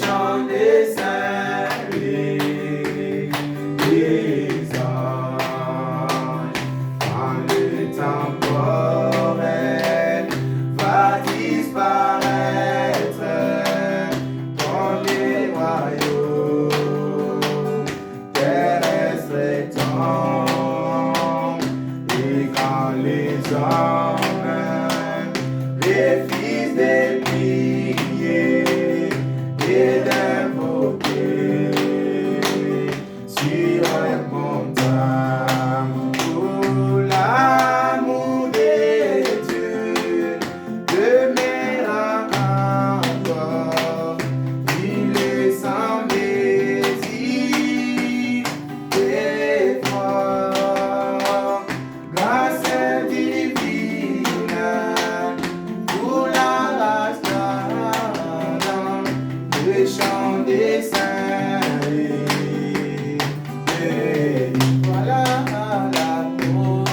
chants des saints, les anges, quand le temporel va disparaître, quand les royaumes terrestres tombent, et quand les hommes, les fils des prier et d'invoquer sur les montagnes pour l'amour des dieux demeura encore, il est sans désir et fort, grâce divine pour la race d'Adam, le chant des saints, et voilà l'amour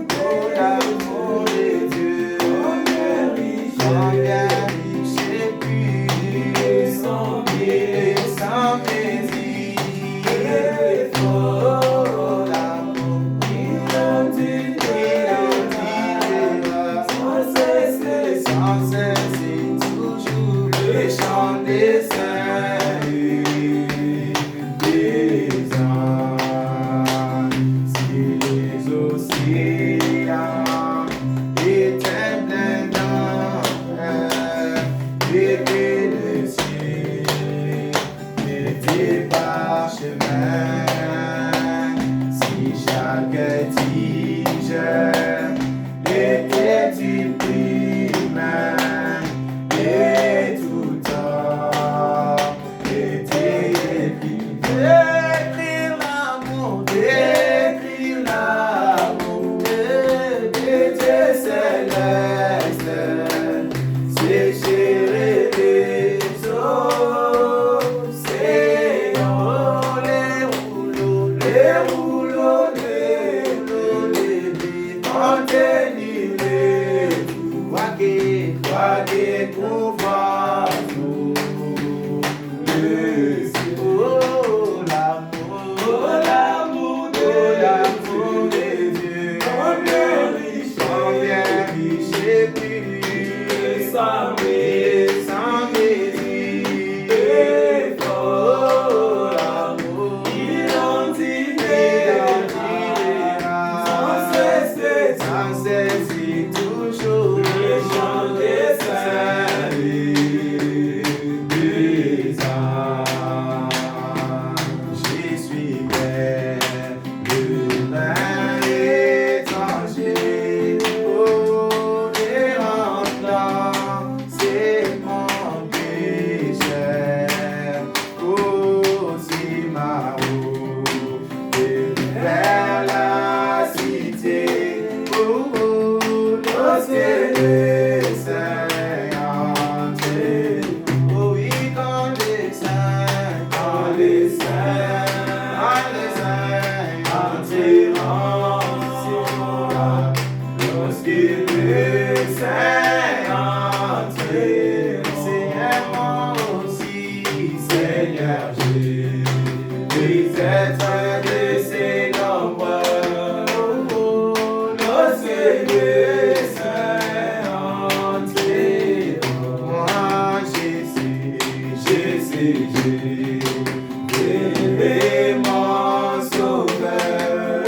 de Dieu, combien riche et pur, sans mésir, et fort l'amour, il en dira sans cesse et toujours le chant des saints, des anges. Si les océans étaient pleins d'enfer et que le ciel était parchemin, si chaque tige était une prime et tout temps était écrit. Décrire l'amour de Dieu céleste, sécher les eaux, c'est les rouleaux, les contenir les vaguer pour voir tout le l'amour de Dieu, combien riche et pur, sans mésir, et fort l'amour, il en dira sans cesse et toujours le chant des saints, des anges. J'y suis le vain étranger, oh, dérangant, c'est mon péché, oh, c'est ma route vers la cité, oh, lorsque le saint entre, oh oui, quand les saints entreront, lorsque le saint entre, Seigneur moi aussi, Seigneur Jésus, les êtres de ces nombreux, lorsque le saint entreront, moi Jésus, mon sauveur,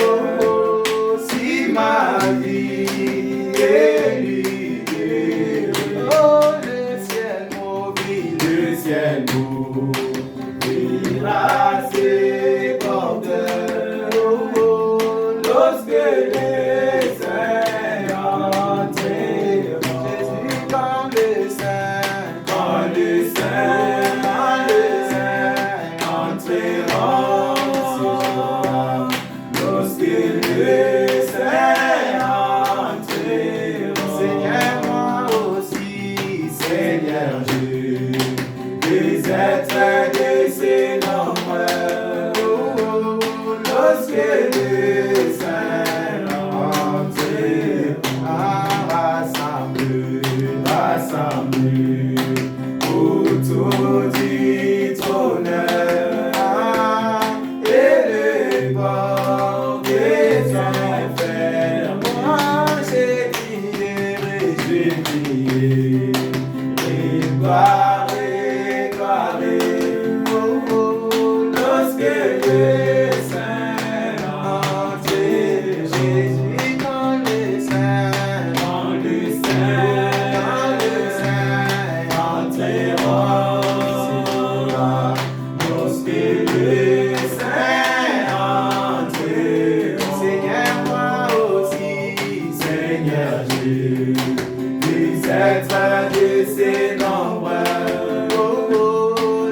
si ma vie est liée, oh, le ciel m'ouvrira ses portes, lorsque les saints entreront. Jésus, quand le saint entreront, lorsque le saint entreront, Seigneur moi aussi, Seigneur Dieu, les êtres de ces nombreux, lorsque le saint entreront, rassemblés autour lorsque le Saint entré, Jésus dans le Saint entrera. Lorsque le Saint entrera, Seigneur, moi aussi, Seigneur Jésus, des êtres de ces nombreux,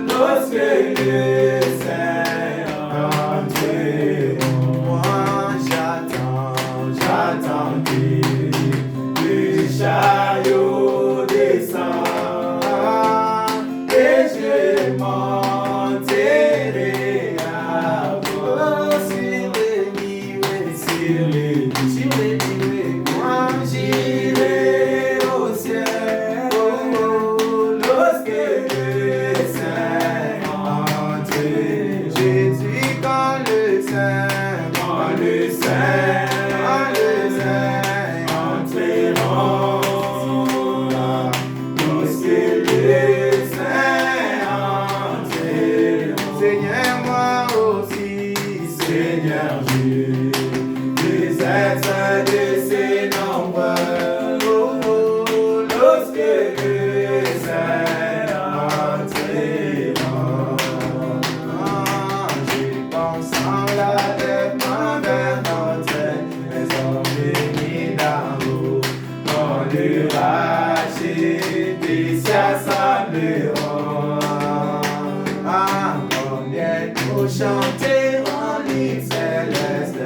lorsque le Saint entrera, moi j'attends que le chariot descend et je monterai à bord sur les nuées, moi j'irai au ciel, lorsque le Saint entrera. Jésus quand le Saint entrera, lorsque le Saint entrera. Seigneur, moi aussi, Seigneur Jésus, des êtres de ces nombreux, lorsque le Saint entrera. Je pense en la défense vers notre maison bénie d'amour, quand le racheté s'assembleront. Combien nous chanterons l'hymne céleste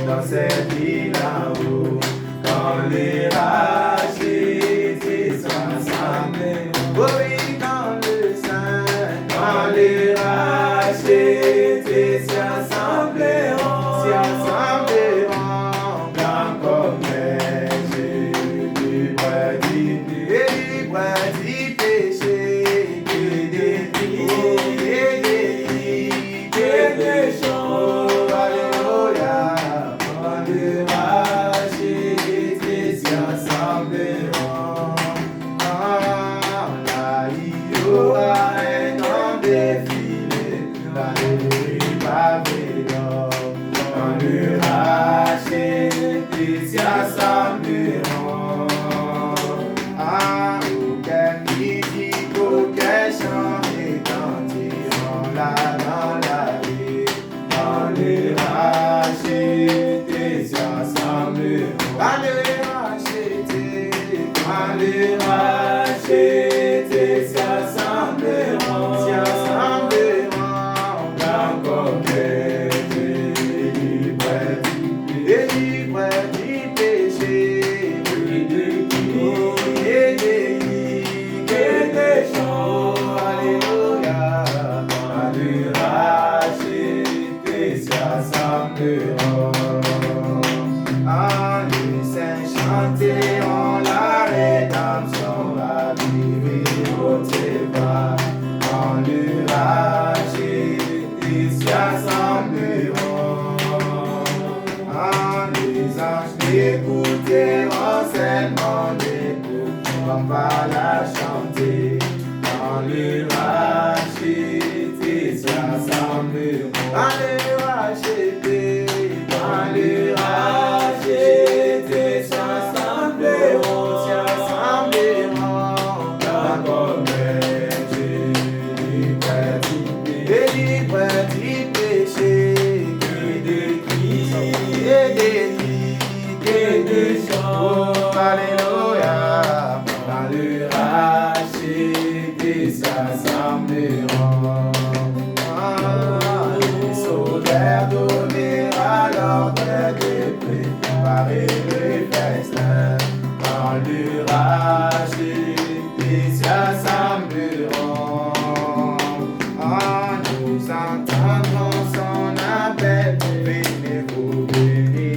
dans cette ville là-haut, quand les rachetés s'assembleront. Oui, quand le Saint, quand les rachetés s'assembleront, dans comme Jésus du péché, que des choses, alléluia, quand les rachetés s'assembleront. Là il y aura un grand défilé, l'alléluia pavée d'or, quand les rachetés s'assembleront. Aucun midi, aucun chant retentiront là dans la vie, quand les rachetés s'assembleront. Quand les rachetés s'assembleront, dans comme délivré du péché, et des choses, alléluia, quand les rachetés s'assembleront. Les saints chanteront la rédemption, arrivée au Théba, quand les rachetés s'assembleront. Les anges écouteront seulement des coups, on va la chanter, quand les rachetés s'assembleront. Quand les rachetés s'assembleront, dans comme délivré du péché, que des cris et des chants, alléluia, quand les rachetés s'assembleront. Les soldats donnera l'ordre de préparer le festin, quand les rachetés s'assembleront. Nous entendrons son appel, venez-vous bénis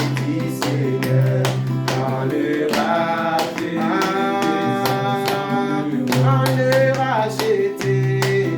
Seigneur, quand les rachetés s'assembleront. Quand les rachetés